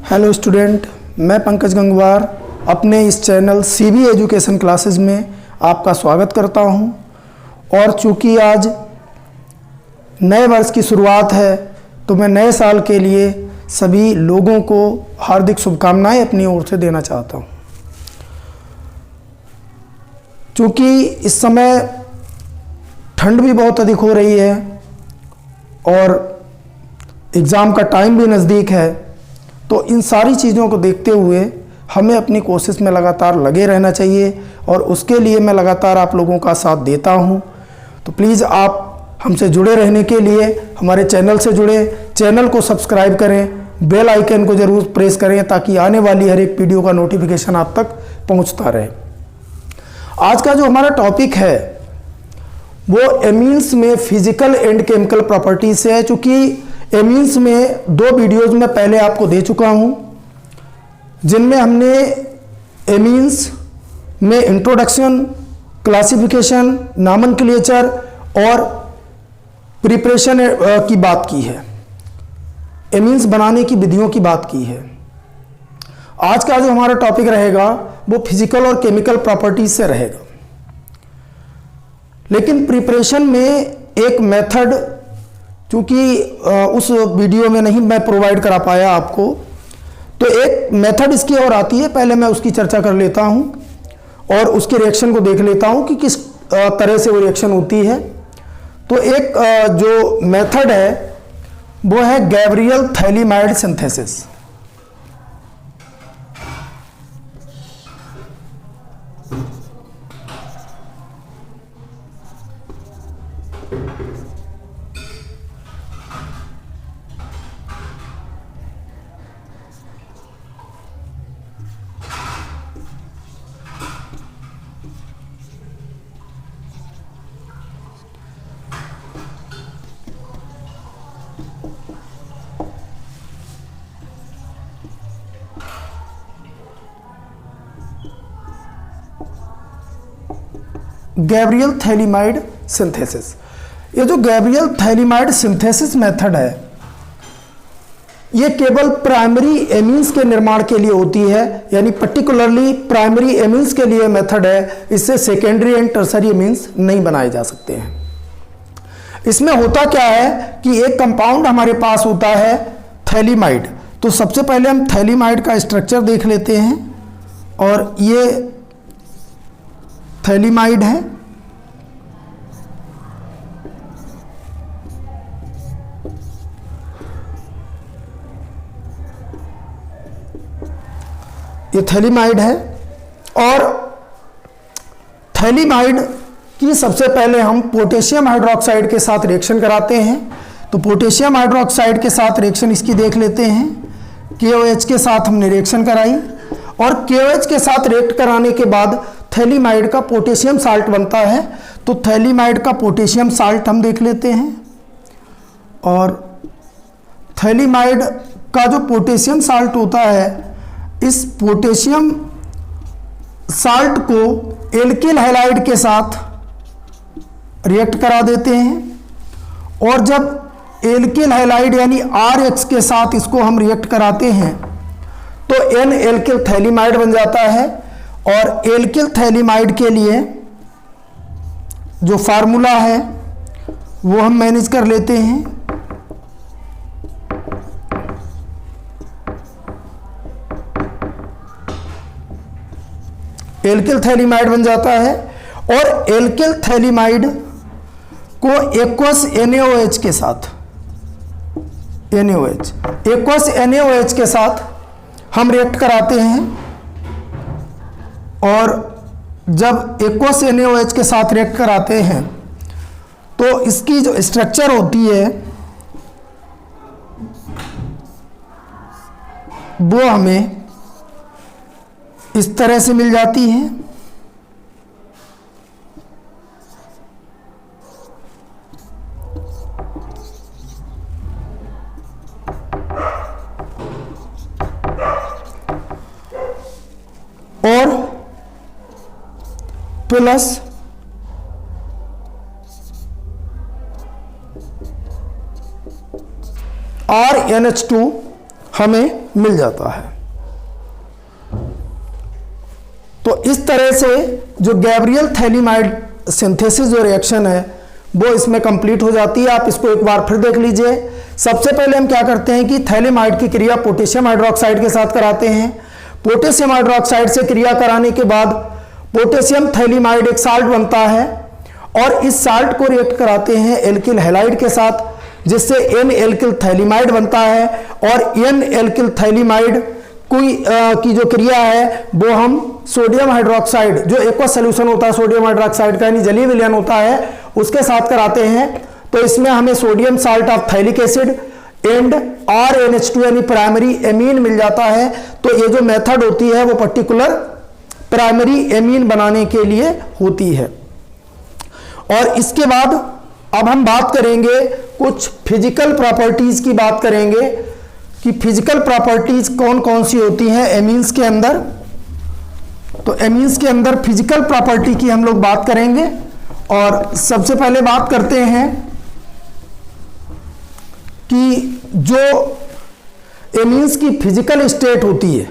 Hello student, मैं पंकज गंगवार अपने इस चैनल सीबी एजुकेशन क्लासेस में आपका स्वागत करता हूं। और चूंकि आज नए वर्ष की शुरुआत है तो मैं नए साल के लिए सभी लोगों को हार्दिक शुभकामनाएं अपनी ओर से देना चाहता हूं। चूंकि इस समय ठंड भी बहुत अधिक हो रही है और एग्ज़ाम का टाइम भी नज़दीक है, तो इन सारी चीज़ों को देखते हुए हमें अपनी कोशिश में लगातार लगे रहना चाहिए और उसके लिए मैं लगातार आप लोगों का साथ देता हूं। तो प्लीज़ आप हमसे जुड़े रहने के लिए हमारे चैनल से जुड़े, चैनल को सब्सक्राइब करें, बेल आइकन को ज़रूर प्रेस करें ताकि आने वाली हर एक वीडियो का नोटिफिकेशन आप तक पहुंचता रहे। आज का जो हमारा टॉपिक है वो एमीन्स में फिजिकल एंड केमिकल प्रॉपर्टीज से है। चूँकि एमीन्स में 2 वीडियोज में पहले आपको दे चुका हूं जिनमें हमने एमीन्स में इंट्रोडक्शन, क्लासिफिकेशन, नॉमेनक्लेचर और प्रिपरेशन की बात की है, एमीन्स बनाने की विधियों की बात की है। आज का जो हमारा टॉपिक रहेगा वो फिजिकल और केमिकल प्रॉपर्टीज से रहेगा। लेकिन प्रिपरेशन में एक मेथड क्योंकि उस वीडियो में नहीं मैं प्रोवाइड करा पाया आपको, तो एक मेथड इसकी और आती है। पहले मैं उसकी चर्चा कर लेता हूं और उसके रिएक्शन को देख लेता हूं कि किस तरह से वो रिएक्शन होती है। तो एक जो मेथड है वो है Gabriel phthalimide synthesis. Gabriel phthalimide synthesis, ये जो गैब्रियल थैलीमाइड सिंथेसिस मेथड है ये केवल प्राइमरी एमीन्स के निर्माण के लिए होती है, यानी पर्टिकुलरली प्राइमरी एमीन्स के लिए मेथड है। इससे सेकेंडरी एंड टर्सरी एमीन्स नहीं बनाए जा सकते हैं। इसमें होता क्या है कि एक कंपाउंड हमारे पास होता है थैलीमाइड। तो सबसे पहले हम थैलीमाइड का स्ट्रक्चर देख लेते हैं और ये थैलीमाइड है। ये थैलीमाइड है और थैलीमाइड की सबसे पहले हम पोटेशियम हाइड्रोक्साइड के साथ रिएक्शन कराते हैं। तो पोटेशियम हाइड्रोक्साइड के साथ रिएक्शन इसकी देख लेते हैं। KOH के साथ हमने रिएक्शन कराई और KOH के साथ रिएक्ट कराने के बाद थैलीमाइड का पोटेशियम साल्ट बनता है। तो थैलीमाइड का पोटेशियम साल्ट हम देख लेते हैं और थैलीमाइड का जो पोटेशियम साल्ट होता है, इस पोटेशियम साल्ट को एल्किल हैलाइड के साथ रिएक्ट करा देते हैं और जब एल्किल हैलाइड यानी RH के साथ इसको हम रिएक्ट कराते हैं तो N एल्किल थैलीमाइड बन जाता है। और एल्किल थैलीमाइड के लिए जो फार्मूला है वो हम मैनेज कर लेते हैं। एल्किल थैलीमाइड बन जाता है और एल्किल थैलीमाइड को एक्वस NaOH के साथ एक्वस NaOH के साथ हम रिएक्ट कराते हैं और जब एक्वस NaOH के साथ रिएक्ट कराते हैं तो इसकी जो स्ट्रक्चर होती है वो हमें इस तरह से मिल जाती है। और प्लस RNH2 हमें मिल जाता है। तो इस तरह से जो गैब्रियल थैलीमाइड सिंथेसिस जो रिएक्शन है वो इसमें कंप्लीट हो जाती है। आप इसको एक बार फिर देख लीजिए। सबसे पहले हम क्या करते हैं कि थैलीमाइड की क्रिया पोटेशियम हाइड्रोक्साइड के साथ कराते हैं। पोटेशियम हाइड्रोक्साइड से क्रिया कराने के बाद पोटेशियम थैलीमाइड एक साल्ट बनता है और इस साल्ट को रिएक्ट कराते हैं एल्किल हैलाइड के साथ, जिससे एन एल्किल थैलीमाइड बनता है। और एन एल्किल थैलीमाइड की जो क्रिया है वो हम सोडियम हाइड्रोक्साइड, जो एक्वा सोल्यूशन होता है सोडियम हाइड्रोक्साइड का, यानी जलीय विलयन होता है, उसके साथ कराते हैं। तो इसमें हमें sodium salt of phthalic acid and RNH2 यानी प्राइमरी एमीन मिल जाता है। तो ये जो मेथड होती है वो पर्टिकुलर प्राइमरी एमीन बनाने के लिए होती है। और इसके बाद अब हम बात करेंगे कुछ फिजिकल प्रॉपर्टीज की बात करेंगे कि फिजिकल प्रॉपर्टीज कौन कौन सी होती हैं एमीन्स के अंदर। तो एमीन्स के अंदर फिजिकल प्रॉपर्टी की हम लोग बात करेंगे और सबसे पहले बात करते हैं कि जो एमीन्स की फिजिकल स्टेट होती है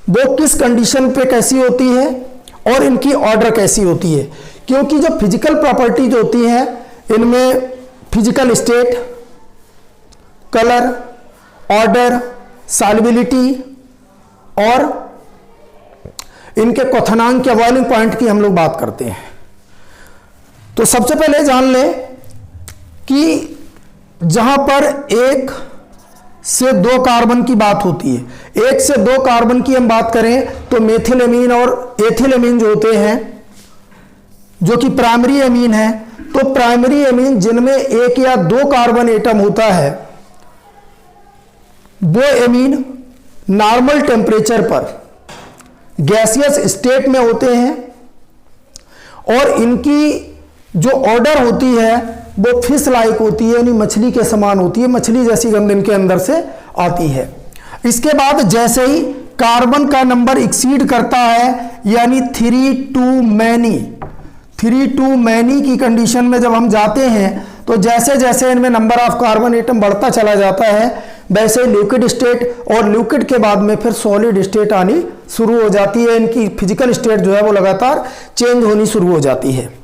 वो किस कंडीशन पे कैसी होती है और इनकी ऑर्डर कैसी होती है। क्योंकि जो फिजिकल प्रॉपर्टीज होती हैं इनमें physical state, colour, order, solubility और इनके क्वथनांक या बॉइलिंग पॉइंट की हम लोग बात करते हैं। तो सबसे पहले जान लें कि जहां पर 1 से 2 कार्बन की बात होती है, 1 से 2 कार्बन की हम बात करें तो मेथिलेमीन और एथिलेमीन जो होते हैं जो कि प्राइमरी एमीन है, तो प्राइमरी एमीन जिनमें 1 या 2 कार्बन एटम होता है वो एमीन नॉर्मल टेम्परेचर पर गैसियस स्टेट में होते हैं और इनकी जो ऑर्डर होती है वो फिश लाइक होती है, यानी मछली के समान होती है, मछली जैसी गंध इनके अंदर से आती है। इसके बाद जैसे ही कार्बन का नंबर एक्सीड करता है यानी 3 to many की कंडीशन में जब हम जाते हैं तो जैसे जैसे इनमें नंबर ऑफ कार्बन एटम बढ़ता चला जाता है वैसे लिक्विड स्टेट और लिक्विड के बाद में फिर सॉलिड स्टेट आनी शुरू हो जाती है। इनकी फिजिकल स्टेट जो है वो लगातार चेंज होनी शुरू हो जाती है।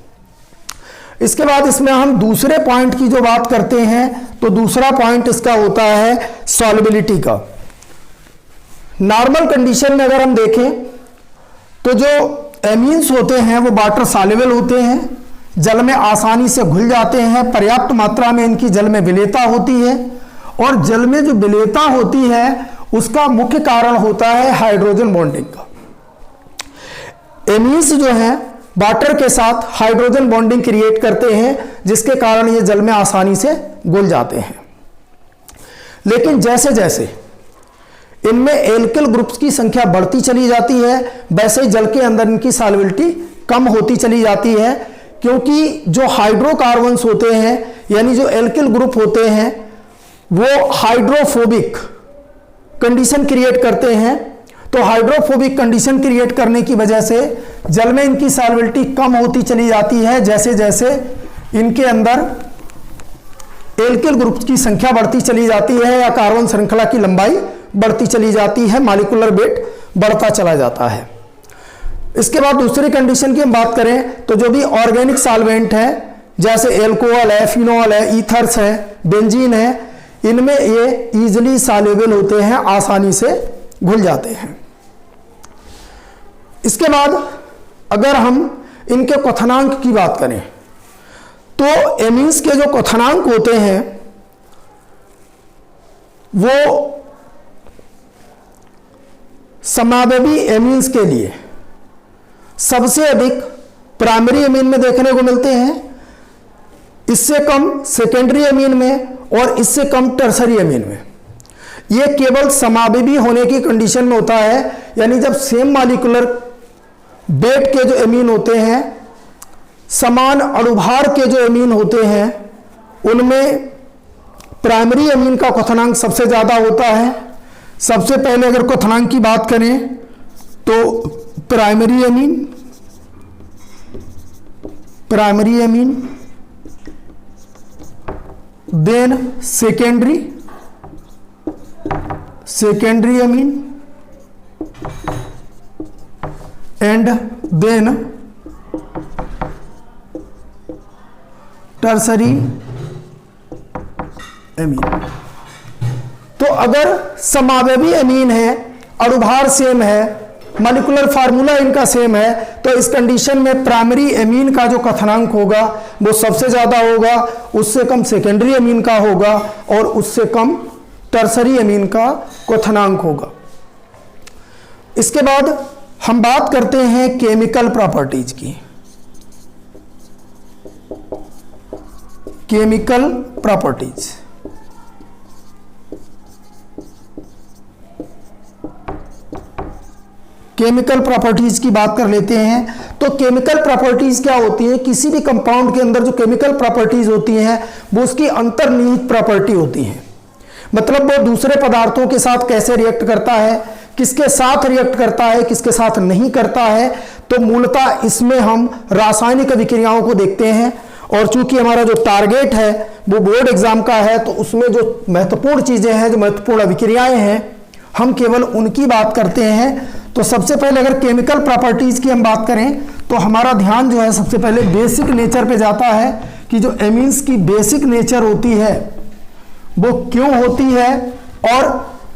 इसके बाद इसमें हम दूसरे पॉइंट की जो बात करते हैं तो दूसरा पॉइंट इसका होता है सॉल्युबिलिटी का। नॉर्मल कंडीशन में अगर हम देखें तो जो एमीन्स होते हैं वो वाटर सॉल्युबल होते हैं, जल में आसानी से घुल जाते हैं, पर्याप्त मात्रा में इनकी जल में विलेयता होती है और जल में जो विलेयता होती है उसका मुख्य कारण होता है हाइड्रोजन बॉन्डिंग का। एमीन्स जो हैं वाटर के साथ हाइड्रोजन बॉन्डिंग क्रिएट करते हैं जिसके कारण ये जल में आसानी से घुल जाते हैं। लेकिन जैसे जैसे इनमें एल्किल ग्रुप्स की संख्या बढ़ती चली जाती है वैसे ही जल के अंदर इनकी सॉल्युबिलिटी कम होती चली जाती है, क्योंकि जो हाइड्रोकार्बन्स होते हैं यानी जो एल्किल ग्रुप होते हैं वो हाइड्रोफोबिक कंडीशन क्रिएट करते हैं। तो हाइड्रोफोबिक कंडीशन क्रिएट करने की वजह से जल में इनकी सॉल्युबिलिटी कम होती चली जाती है जैसे जैसे इनके अंदर एल्किल ग्रुप्स की संख्या बढ़ती चली जाती है या कार्बन श्रृंखला की लंबाई बढ़ती चली जाती है, मॉलिक्यूलर वेट बढ़ता चला जाता है। इसके बाद दूसरी कंडीशन की हम बात करें तो जो भी ऑर्गेनिक सॉल्वेंट है जैसे एल्कोहल है, फिनॉल है, ईथर्स है, बेंजीन है, इनमें ये इजीली सॉल्युबल होते हैं, आसानी से घुल जाते हैं। इसके बाद अगर हम इनके क्वथनांक की बात करें तो एमीन्स के जो क्वथनांक होते हैं वो समावेवी एमीन्स के लिए सबसे अधिक प्राइमरी एमीन में देखने को मिलते हैं, इससे कम सेकेंडरी एमीन में और इससे कम टर्सरी एमीन में। यह केवल समावेवी होने की कंडीशन में होता है, यानी जब सेम मॉलिक्यूलर वेट के जो एमीन होते हैं, समान अणुभार के जो एमीन होते हैं, उनमें प्राइमरी एमीन का क्वथनांक सबसे ज्यादा होता है। सबसे पहले अगर क्वथनांक की बात करें तो primary amine, then secondary secondary amine and then tertiary amine। तो अगर समावयवी अमीन है, अणुभार सेम है, मॉलिक्यूलर फार्मूला इनका सेम है, तो इस कंडीशन में प्राइमरी एमीन का जो कथनांक होगा वो सबसे ज्यादा होगा, उससे कम सेकेंडरी एमीन का होगा और उससे कम टर्सरी एमीन का कथनांक होगा। इसके बाद हम बात करते हैं केमिकल प्रॉपर्टीज की। केमिकल प्रॉपर्टीज, केमिकल प्रॉपर्टीज की बात कर लेते हैं। तो केमिकल प्रॉपर्टीज क्या होती है? किसी भी कंपाउंड के अंदर जो केमिकल प्रॉपर्टीज होती हैं वो उसकी अंतर्निहित प्रॉपर्टी होती है, मतलब वो दूसरे पदार्थों के साथ कैसे रिएक्ट करता है, किसके साथ रिएक्ट करता है, किसके साथ नहीं करता है। तो मूलतः इसमें हम रासायनिक अभिक्रियाओं को देखते हैं, और चूंकि हमारा जो टारगेट है वो बोर्ड एग्जाम का है, तो उसमें जो महत्वपूर्ण चीजें हैं, जो महत्वपूर्ण अभिक्रियाएं हैं, हम केवल उनकी बात करते हैं। तो सबसे पहले अगर केमिकल प्रॉपर्टीज की हम बात करें तो हमारा ध्यान जो है सबसे पहले बेसिक नेचर पे जाता है कि जो एमीन्स की बेसिक नेचर होती है वो क्यों होती है और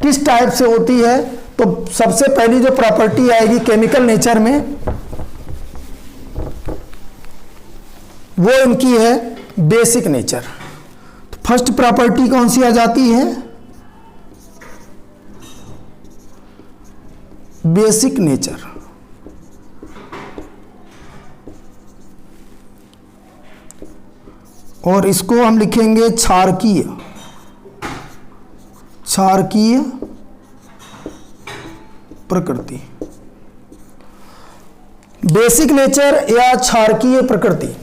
किस टाइप से होती है। तो सबसे पहली जो प्रॉपर्टी आएगी केमिकल नेचर में वो इनकी है बेसिक नेचर। तो फर्स्ट प्रॉपर्टी कौन सी आ जाती है? Basic nature. और इसको हम लिखेंगे क्षारकीय, क्षारकीय प्रकृति। बेसिक नेचर या क्षारकीय प्रकृति।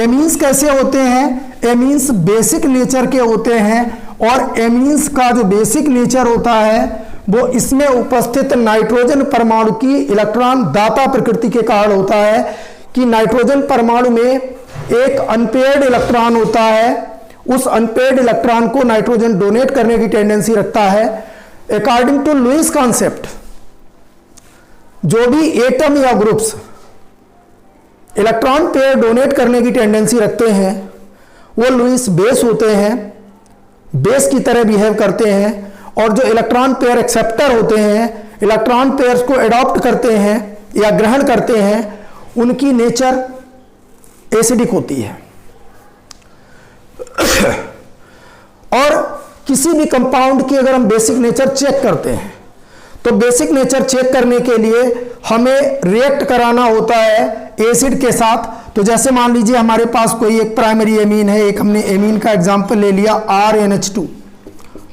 एमीन्स कैसे होते हैं? एमीन्स बेसिक नेचर के होते हैं, और एमीन्स का जो बेसिक नेचर होता है वो इसमें उपस्थित नाइट्रोजन परमाणु की इलेक्ट्रॉन दाता प्रकृति के कारण होता है कि नाइट्रोजन परमाणु में एक अनपेयर्ड इलेक्ट्रॉन होता है, उस अनपेयर्ड इलेक्ट्रॉन को नाइट्रोजन डोनेट करने की टेंडेंसी रखता है। अकॉर्डिंग टू लुईस कॉन्सेप्ट, जो भी एटम या ग्रुप्स इलेक्ट्रॉन पेयर डोनेट करने की टेंडेंसी रखते हैं वो लुईस बेस होते हैं, बेस की तरह बिहेव करते हैं, और जो इलेक्ट्रॉन पेयर एक्सेप्टर होते हैं, इलेक्ट्रॉन पेयर्स को एडॉप्ट करते हैं या ग्रहण करते हैं, उनकी नेचर एसिडिक होती है। और किसी भी कंपाउंड की अगर हम बेसिक नेचर चेक करते हैं तो बेसिक नेचर चेक करने के लिए हमें रिएक्ट कराना होता है एसिड के साथ। तो जैसे मान लीजिए हमारे पास कोई एक प्राइमरी एमीन है, एक हमने एमीन का एग्जांपल ले लिया RNH2।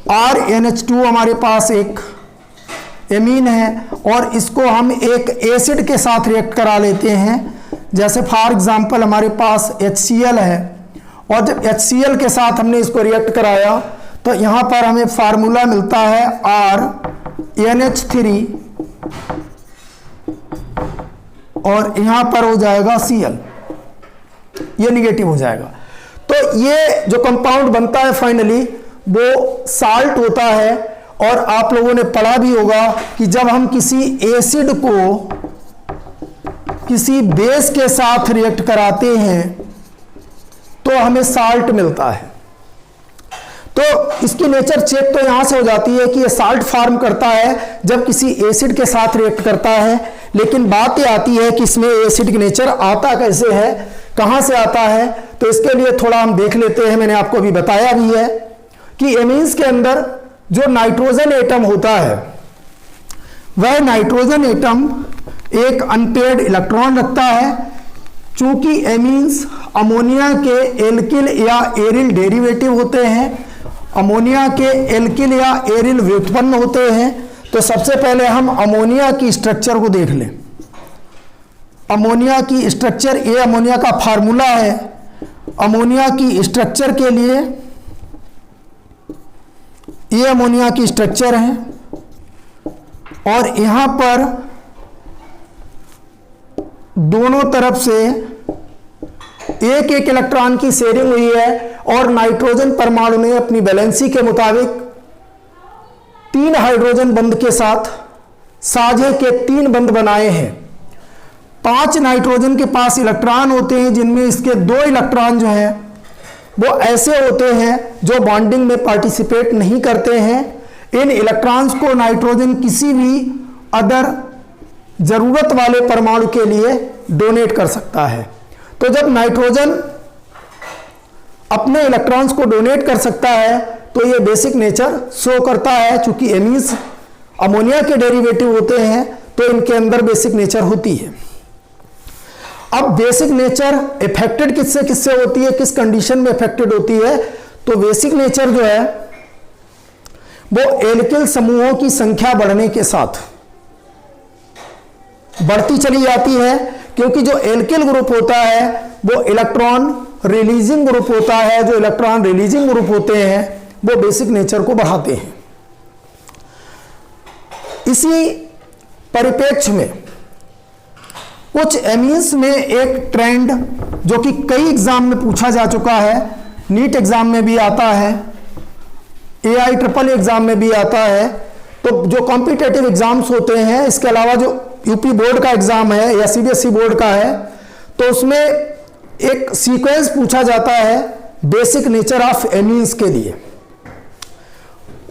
RNH2 हमारे पास एक एमीन है और इसको हम एक एसिड के साथ रिएक्ट करा लेते हैं। जैसे फॉर एग्जांपल हमारे पास HCl है, और जब HCl के साथ हमने इसको रिएक्ट कराया तो यहाँ पर हमें फार्मूला मिलता है RNH3 और यहाँ पर हो जाएगा Cl, ये निगेटिव हो जाएगा। तो ये जो कंपाउंड बनता है फाइनली वो साल्ट होता है। और आप लोगों ने पढ़ा भी होगा कि जब हम किसी एसिड को किसी बेस के साथ रिएक्ट कराते हैं तो हमें साल्ट मिलता है। तो इसकी नेचर चेक तो यहां से हो जाती है कि ये साल्ट फॉर्म करता है जब किसी एसिड के साथ रिएक्ट करता है। लेकिन बात ये आती है कि इसमें एसिडिक नेचर आता कैसे है, कहां से आता है। तो इसके लिए थोड़ा हम देख लेते हैं। मैंने आपको अभी बताया भी है कि एमीन्स के अंदर जो नाइट्रोजन एटम होता है वह नाइट्रोजन एटम एक अनपेयर्ड इलेक्ट्रॉन रखता है। चूंकि एमीन्स अमोनिया के एल्किल या एरिल डेरिवेटिव होते हैं, अमोनिया के एल्किल या एरिल व्युत्पन्न होते हैं। तो सबसे पहले हम अमोनिया की स्ट्रक्चर को देख लें। अमोनिया की स्ट्रक्चर, ये अमोनिया का फार्मूला है। अमोनिया की स्ट्रक्चर के लिए ये अमोनिया की स्ट्रक्चर है और यहां पर दोनों तरफ से एक एक इलेक्ट्रॉन की शेयरिंग हुई है और नाइट्रोजन परमाणु ने अपनी वैलेंसी के मुताबिक 3 हाइड्रोजन बंध के साथ साझे के 3 बंध बनाए हैं। 5 नाइट्रोजन के पास इलेक्ट्रॉन होते हैं, जिनमें इसके 2 इलेक्ट्रॉन जो हैं वो ऐसे होते हैं जो बॉन्डिंग में पार्टिसिपेट नहीं करते हैं। इन इलेक्ट्रॉन्स को नाइट्रोजन किसी भी अदर जरूरत वाले परमाणु के लिए डोनेट कर सकता है। तो जब नाइट्रोजन अपने इलेक्ट्रॉन्स को डोनेट कर सकता है तो ये बेसिक नेचर शो करता है। चूंकि एमीन्स अमोनिया के डेरिवेटिव होते हैं तो इनके अंदर बेसिक नेचर होती है। अब बेसिक नेचर इफेक्टेड किससे किससे होती है, किस कंडीशन में इफेक्टेड होती है? तो बेसिक नेचर जो है वो एल्किल समूहों की संख्या बढ़ने के साथ बढ़ती चली जाती है, क्योंकि जो एल्किल ग्रुप होता है वो इलेक्ट्रॉन रिलीजिंग ग्रुप होता है। जो इलेक्ट्रॉन रिलीजिंग ग्रुप होते हैं वो बेसिक नेचर को बढ़ाते हैं। इसी परिप्रेक्ष्य में कुछ एमीन्स में एक ट्रेंड जो कि कई एग्जाम में पूछा जा चुका है, नीट एग्जाम में भी आता है, AIEEE एग्जाम में भी आता है। तो जो कॉम्पिटिटिव एग्जाम्स होते हैं, इसके अलावा जो यूपी बोर्ड का एग्जाम है या CBSE बोर्ड का है, तो उसमें एक सीक्वेंस पूछा जाता है बेसिक नेचर ऑफ एमीन्स के लिए।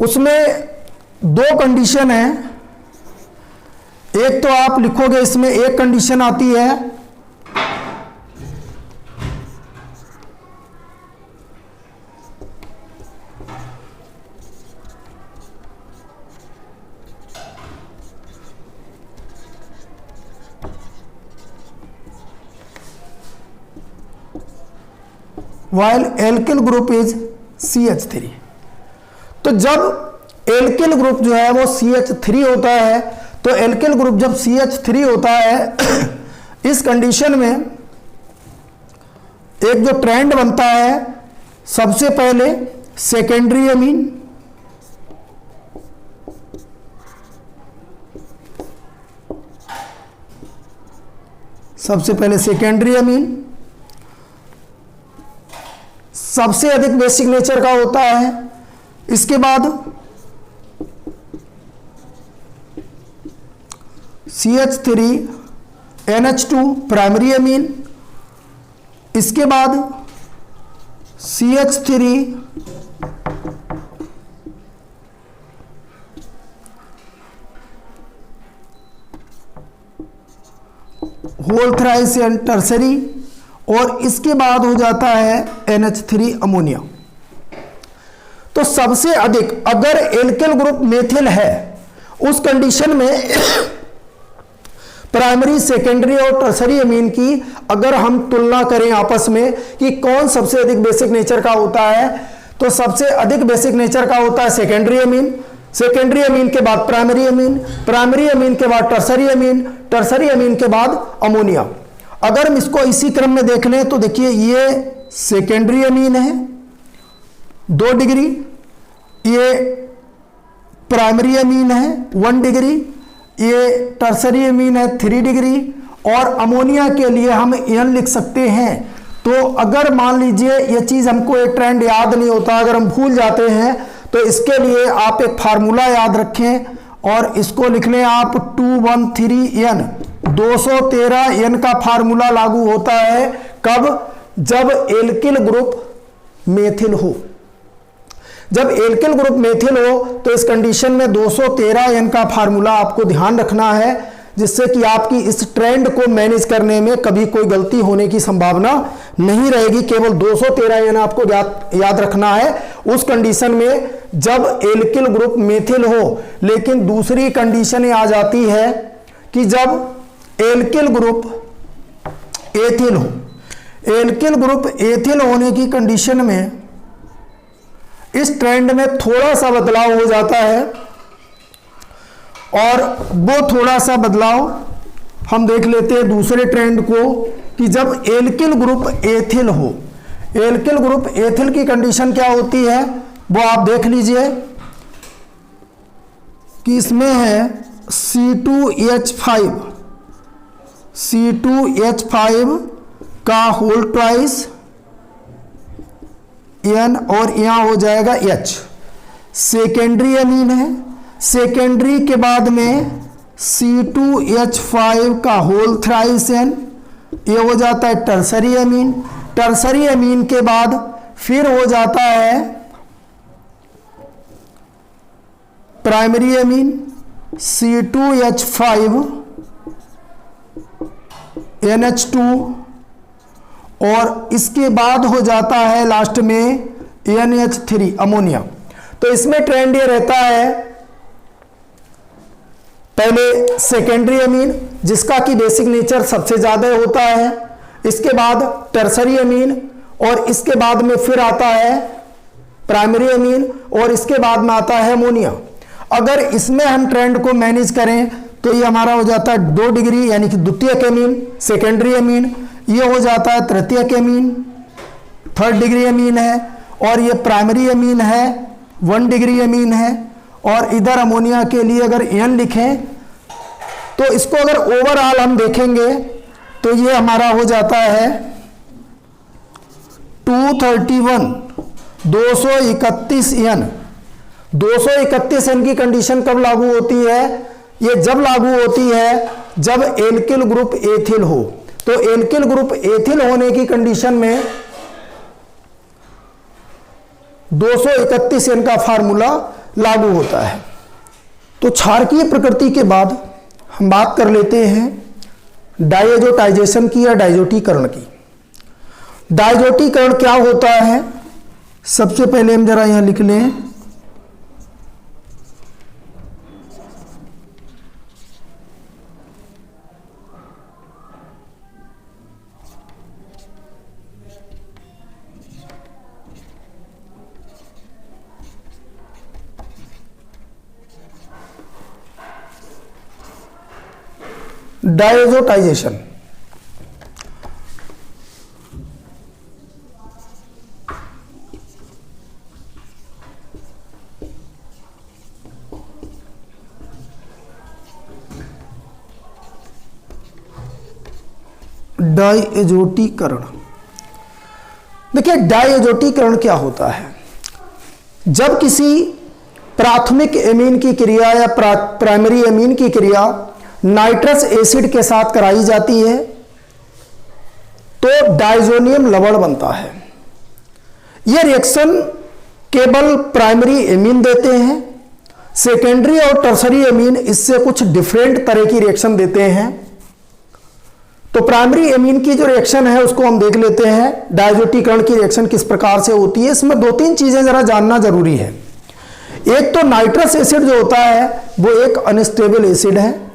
उसमें 2 कंडीशन है। एक तो आप लिखोगे, इसमें एक कंडीशन आती है while alkyl group is CH3। तो जब एल्किल ग्रुप जो है वो CH3 होता है, तो एल्किल ग्रुप जब CH3 होता है इस कंडीशन में एक जो ट्रेंड बनता है, सबसे पहले सेकेंडरी अमीन, सबसे पहले सेकेंडरी अमीन सबसे अधिक बेसिक नेचर का होता है। इसके बाद CH3 NH2 प्राइमरी अमीन, इसके बाद CH3 whole thrice and tertiary, और इसके बाद हो जाता है NH3 अमोनिया। तो सबसे अधिक अगर एल्किल ग्रुप मेथिल है, उस कंडीशन में प्राइमरी, सेकेंडरी और टर्सरी अमीन की अगर हम तुलना करें आपस में कि कौन सबसे अधिक बेसिक नेचर का होता है, तो सबसे अधिक बेसिक नेचर का होता है सेकेंडरी अमीन, सेकेंडरी अमीन के बाद प्राइमरी अमीन, प्राइमरी अमीन के बाद टर्सरी अमीन, टर्सरी अमीन के बाद अमोनिया। अगर हम इसको इसी क्रम में देख लें तो देखिए ये सेकेंडरी अमीन है 2 डिग्री, ये प्राइमरी अमीन है 1 डिग्री, ये टर्सरी अमीन है 3 डिग्री, और अमोनिया के लिए हम n लिख सकते हैं। तो अगर मान लीजिए ये चीज़ हमको एक ट्रेंड याद नहीं होता, अगर हम भूल जाते हैं, तो इसके लिए आप एक फार्मूला याद रखें और इसको लिख लें आप 213n, 213n का फार्मूला लागू होता है कब? जब एल्किल ग्रुप मेथिल हो। जब एल्किल ग्रुप मेथिल हो तो इस कंडीशन में 213n का फार्मूला आपको ध्यान रखना है, जिससे कि आपकी इस ट्रेंड को मैनेज करने में कभी कोई गलती होने की संभावना नहीं रहेगी। केवल 213n आपको याद रखना है उस कंडीशन में जब एल्किल ग्रुप मेथिल हो। लेकिन दूसरी कंडीशन ये आ जाती है कि जब एल्किल ग्रुप एथिल हो। एल्किल ग्रुप एथिल होने की कंडीशन में इस ट्रेंड में थोड़ा सा बदलाव हो जाता है, और वो थोड़ा सा बदलाव हम देख लेते हैं दूसरे ट्रेंड को कि जब एल्किल ग्रुप एथिल हो। एल्किल ग्रुप एथिल की कंडीशन क्या होती है वो आप देख लीजिए कि इसमें है C2H5, C2H5 का होल ट्वाइस n और यहां हो जाएगा H। सेकेंडरी अमीन है, सेकेंडरी के बाद में C2H5 का होल थ्राइस N, ये हो जाता है टर्सरी एमीन। टर्सरी एमीन के बाद फिर हो जाता है प्राइमरी एमीन C2H5 NH2, और इसके बाद हो जाता है लास्ट में NH3 अमोनिया। तो इसमें ट्रेंड ये रहता है, पहले सेकेंडरी एमीन जिसका कि बेसिक नेचर सबसे ज्यादा होता है, इसके बाद टर्सरी एमीन, और इसके बाद में फिर आता है प्राइमरी एमीन, और इसके बाद में आता है अमोनिया। अगर इसमें हम ट्रेंड को मैनेज करें तो ये हमारा हो जाता है 2 डिग्री यानी कि द्वितीयक एमीन सेकेंडरी एमीन, ये हो जाता है तृतीयक एमीन 3rd डिग्री एमीन है, और ये प्राइमरी एमीन है 1 डिग्री एमीन है। और इधर अमोनिया के लिए अगर N लिखें तो इसको अगर ओवरऑल हम देखेंगे तो ये हमारा हो जाता है 231 231 N। 231 N की कंडीशन कब लागू होती है? ये जब लागू होती है जब एल्किल ग्रुप एथिल हो। तो एल्किल ग्रुप एथिल होने की कंडीशन में 231 N का फार्मूला लागू होता है। तो क्षारकीय प्रकृति के बाद हम बात कर लेते हैं डायजोटाइजेशन की या डायजोटीकरण की। डायजोटीकरण क्या होता है? सबसे पहले हम जरा यहां लिख लें, डायजोटाइजेशन। डायजोटीकरण, देखिए डायजोटीकरण क्या होता है? जब किसी प्राथमिक एमीन की क्रिया या प्राइमरी एमीन की क्रिया नाइट्रस एसिड के साथ कराई जाती है तो डाइजोनियम लवण बनता है। यह रिएक्शन केवल प्राइमरी एमीन देते हैं, सेकेंडरी और टर्सरी एमीन इससे कुछ डिफरेंट तरह की रिएक्शन देते हैं। तो प्राइमरी एमीन की जो रिएक्शन है उसको हम देख लेते हैं, डायजोटीकरण की रिएक्शन किस प्रकार से होती है। इसमें 2-3 चीजें जरा जानना जरूरी है। एक तो नाइट्रस एसिड जो होता है वो एक अनस्टेबल एसिड है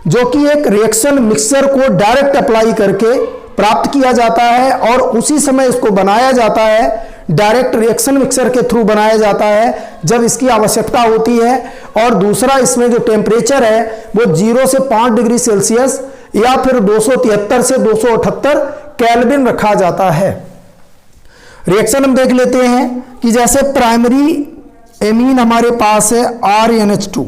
जो कि एक रिएक्शन मिक्सचर को डायरेक्ट अप्लाई करके प्राप्त किया जाता है और उसी समय इसको बनाया जाता है, डायरेक्ट रिएक्शन मिक्सचर के थ्रू बनाया जाता है जब इसकी आवश्यकता होती है। और दूसरा, इसमें जो टेम्परेचर है वो 0 से 5 डिग्री सेल्सियस या फिर 273 से 278 केल्विन रखा जाता है। रिएक्शन हम देख लेते हैं कि जैसे प्राइमरी एमीन हमारे पास है RNH2।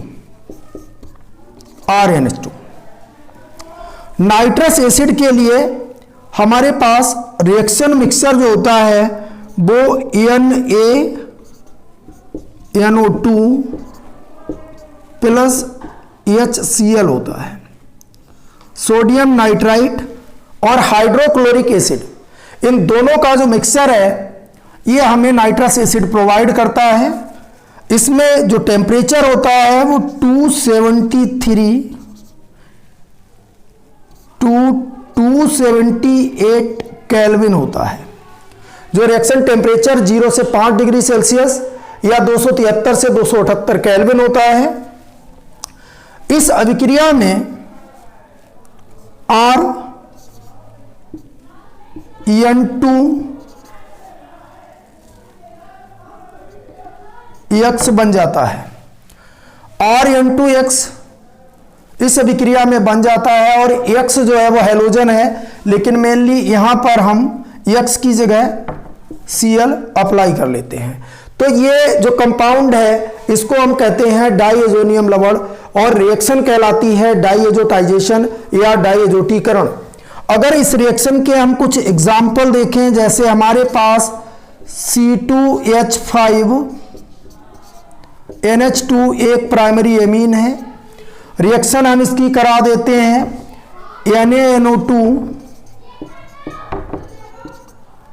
नाइट्रस एसिड के लिए हमारे पास रिएक्शन मिक्सचर जो होता है वो NaNO2 प्लस HCl होता है। सोडियम नाइट्राइट और हाइड्रोक्लोरिक एसिड, इन दोनों का जो मिक्सचर है ये हमें नाइट्रस एसिड प्रोवाइड करता है। इसमें जो टेम्परेचर होता है वो 278 केल्विन होता है। जो रिएक्शन टेम्परेचर 0 से 5 डिग्री सेल्सियस या 273 से 278 केल्विन होता है। इस अभिक्रिया में RN2X बन जाता है। RN2X इस अभिक्रिया में बन जाता है और X जो है वो हैलोजन है, लेकिन मेनली यहां पर हम X की जगह Cl अप्लाई कर लेते हैं। तो ये जो कंपाउंड है इसको हम कहते हैं डाइएजोनियम लवण और रिएक्शन कहलाती है डाइएजोटाइजेशन या डाइएजोटीकरण। अगर इस रिएक्शन के हम कुछ एग्जाम्पल देखें, जैसे हमारे पास C2H5 NH2 एक प्राइमरी एमीन है। रिएक्शन हम इसकी करा देते हैं NaNO2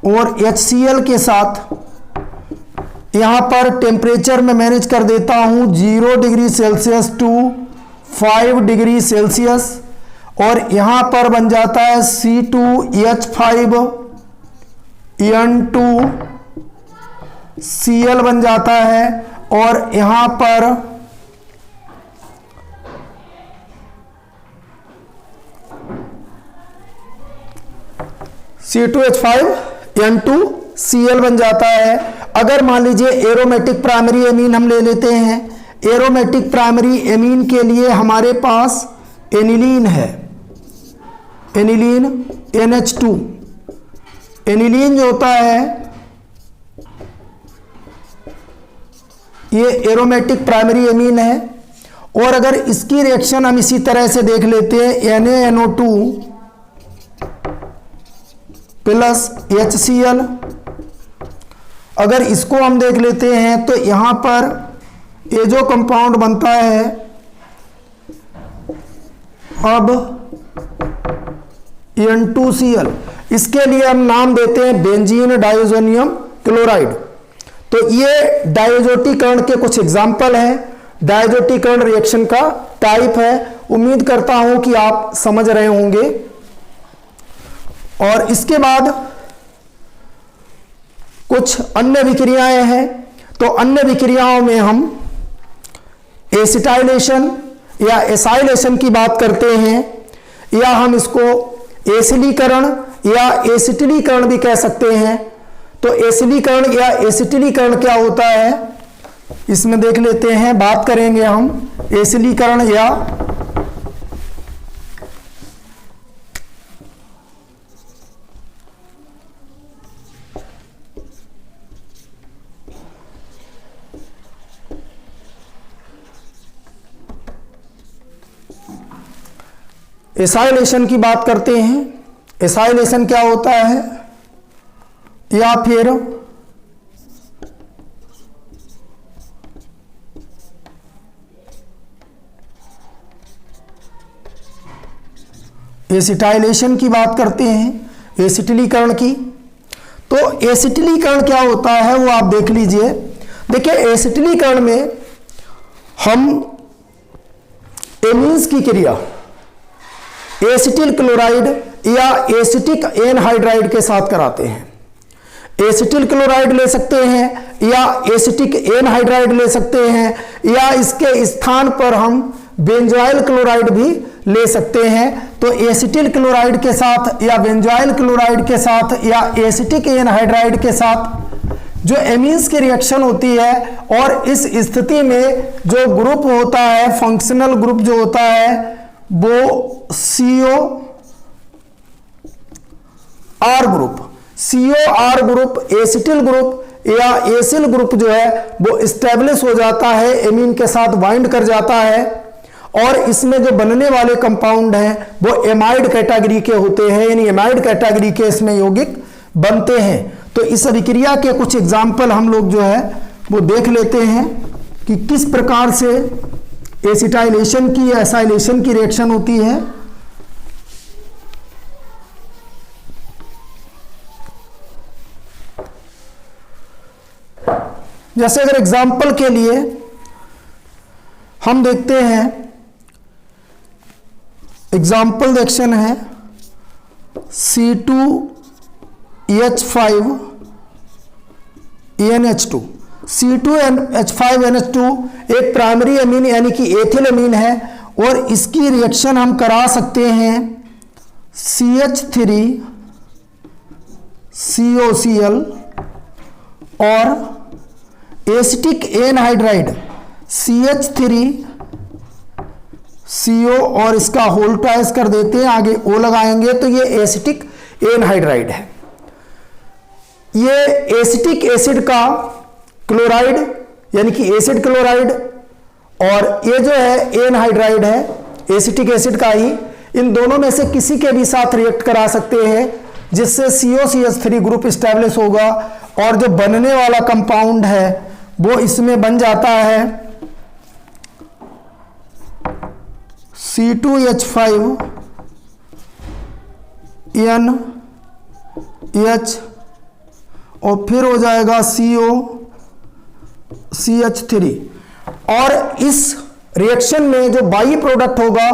और HCl के साथ। यहाँ पर टेम्परेचर में मैनेज कर देता हूँ 0 degree Celsius to 5 degree Celsius, और यहाँ पर बन जाता है C2H5N2Cl बन जाता है, और यहाँ पर C2H5N2Cl बन जाता है। अगर मान लीजिए एरोमेटिक प्राइमरी एमीन हम ले लेते हैं, एरोमेटिक प्राइमरी एमीन के लिए हमारे पास एनिलीन है, एनिलीन NH2। एनिलीन जो होता है ये एरोमेटिक प्राइमरी एमीन है, और अगर इसकी रिएक्शन हम इसी तरह से देख लेते हैं NaNO2 प्लस HCl, अगर इसको हम देख लेते हैं तो यहां पर ये जो कंपाउंड बनता है, अब N2Cl, इसके लिए हम नाम देते हैं बेंजीन डाइज़ोनियम क्लोराइड। तो ये डायजोटीकरण के कुछ एग्जाम्पल हैं, डायजोटीकरण रिएक्शन का टाइप है। उम्मीद करता हूं कि आप समझ रहे होंगे। और इसके बाद कुछ अन्य विक्रियाएं हैं। तो अन्य विक्रियाओं में हम एसिटाइलेशन या एसाइलेशन की बात करते हैं, या हम इसको एसिलीकरण या एसिटिलीकरण भी कह सकते हैं। तो एसिलीकरण या एसिटिलीकरण क्या होता है, इसमें देख लेते हैं, बात करेंगे हम एसिलीकरण या एसाइलेशन की बात करते हैं। एसाइलेशन क्या होता है, या फिर एसिटाइलेशन की बात करते हैं, एसिटिलीकरण की। तो एसिटिलीकरण क्या होता है वो आप देख लीजिए। देखिए एसिटिलीकरण में हम एमीन्स की क्रिया एसिटिल क्लोराइड या एसिटिक एनहाइड्राइड के साथ कराते हैं। एसिटिल क्लोराइड ले सकते हैं या एसिटिक एनहाइड्राइड ले सकते हैं, या इसके स्थान पर हम बेंजोइल क्लोराइड भी ले सकते हैं। तो एसिटिल क्लोराइड के साथ या बेंजोइल क्लोराइड के साथ या एसिटिक एनहाइड्राइड के साथ जो एमीन्स की रिएक्शन होती है, और इस स्थिति में जो ग्रुप होता है, फंक्शनल ग्रुप जो होता है, वो COR group, COR group, acetyl group या एसिल ग्रुप जो है वो इस्टेब्लिश हो जाता है, एमीन के साथ बाइंड कर जाता है, और इसमें जो बनने वाले कंपाउंड हैं वो एमाइड कैटेगरी के होते हैं, यानी एमाइड कैटेगरी के इसमें यौगिक बनते हैं। तो इस अभिक्रिया के कुछ एग्जाम्पल हम लोग जो है वो देख लेते हैं कि किस प्रकार से एसिटाइलेशन की या एसाइलेशन की रिएक्शन होती है। जैसे अगर एग्जाम्पल के लिए हम देखते हैं, एग्जाम्पल रिएक्शन है C2H5NH2। C2H5NH2 एक प्राइमरी अमीन यानी कि एथिल अमीन है, और इसकी रिएक्शन हम करा सकते हैं CH3COCl और एसिटिक एनहाइड्राइड CH3CO, और इसका होल्टाइज कर देते हैं, आगे O लगाएंगे तो ये एसिटिक एनहाइड्राइड है। ये एसिटिक एसिड का क्लोराइड यानी कि एसिड क्लोराइड, और ये जो है एनहाइड्राइड है एसिटिक एसिड का ही। इन दोनों में से किसी के भी साथ रिएक्ट करा सकते हैं, जिससे COCH3 ग्रुप स्टैब्लिश होगा, और जो बनने वाला कंपाउंड है वो इसमें बन जाता है C2H5 NH और फिर हो जाएगा COCH3। और इस रिएक्शन में जो बाई प्रोडक्ट होगा,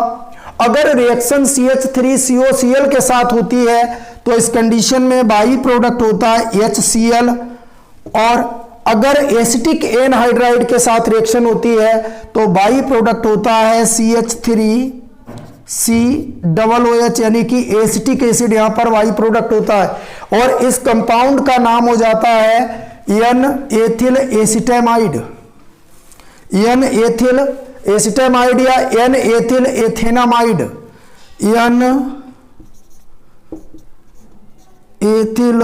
अगर रिएक्शन CH3COCl के साथ होती है तो इस कंडीशन में बाई प्रोडक्ट होता है HCl, और अगर एसिटिक एनहाइड्राइड के साथ रिएक्शन होती है तो बाई प्रोडक्ट होता है CH3COOH, यानी कि एसिटिक एसिड यहां पर बाई प्रोडक्ट होता है, और इस कंपाउंड का नाम हो जाता है N-एथिल एसिटामाइड, N-एथिल एसिटामाइड या N-एथिल एथेनामाइड, N-एथिल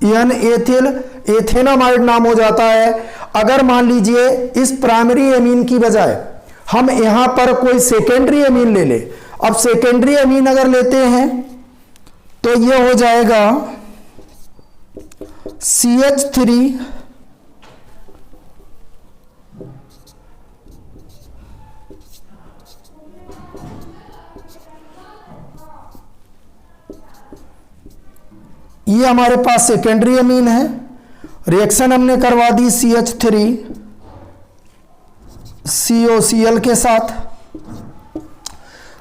N-एथिल एथेनामाइड नाम हो जाता है। अगर मान लीजिए इस प्राइमरी एमीन की बजाय हम यहां पर कोई सेकेंडरी एमीन ले ले, अब सेकेंडरी एमीन अगर लेते हैं तो ये हो जाएगा CH3 ये हमारे पास सेकेंडरी एमीन है। रिएक्शन हमने करवा दी CH3COCl के साथ,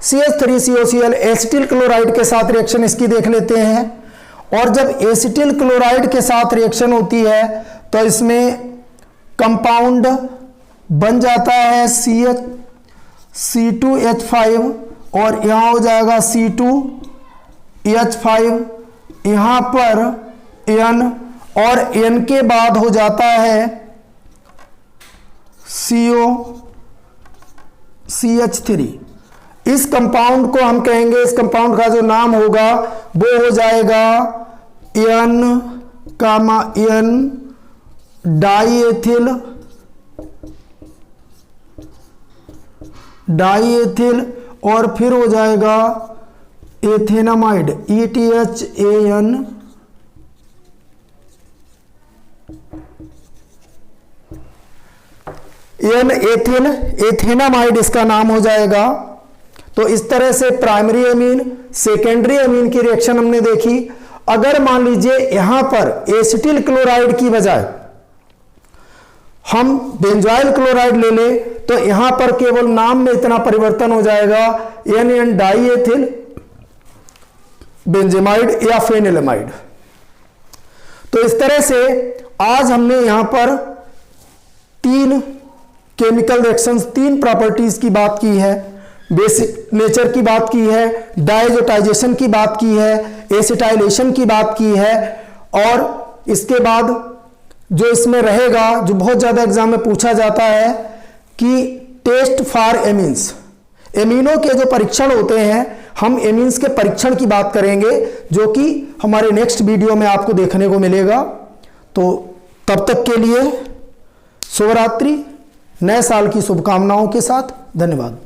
CH3COCl एसिटिल क्लोराइड के साथ रिएक्शन इसकी देख लेते हैं। और जब एसिटिल क्लोराइड के साथ रिएक्शन होती है तो इसमें कंपाउंड बन जाता है C2H5 और यहां हो जाएगा C2H5, यहां पर N, और N के बाद हो जाता है COCH3। इस कंपाउंड को हम कहेंगे, इस कंपाउंड का जो नाम होगा वो हो जाएगा N डाईएथिल और फिर हो जाएगा एथेनामाइड, ETHAN, N-एथिल एथेनामाइड इसका नाम हो जाएगा। तो इस तरह से प्राइमरी एमीन सेकेंडरी एमीन की रिएक्शन हमने देखी। अगर मान लीजिए यहां पर एसिटिल क्लोराइड की बजाय हम बेंजोइल क्लोराइड ले ले तो यहां पर केवल नाम में इतना परिवर्तन हो जाएगा, N डाईएथिल बेंजेमाइड या फेनिलमाइड। तो इस तरह से आज हमने यहां पर 3 केमिकल रिएक्शंस, 3 प्रॉपर्टीज की बात की है। बेसिक नेचर की बात की है, डायजोटाइजेशन की बात की है, एसिटाइलेशन की बात की है, और इसके बाद जो इसमें रहेगा, जो बहुत ज्यादा एग्जाम में पूछा जाता है कि टेस्ट फॉर एमीन्स, एमीनों के जो परीक्षण होते हैं, हम एमीन्स के परीक्षण की बात करेंगे जो कि हमारे नेक्स्ट वीडियो में आपको देखने को मिलेगा। तो तब तक के लिए शुभ रात्रि, नए साल की शुभकामनाओं के साथ, धन्यवाद।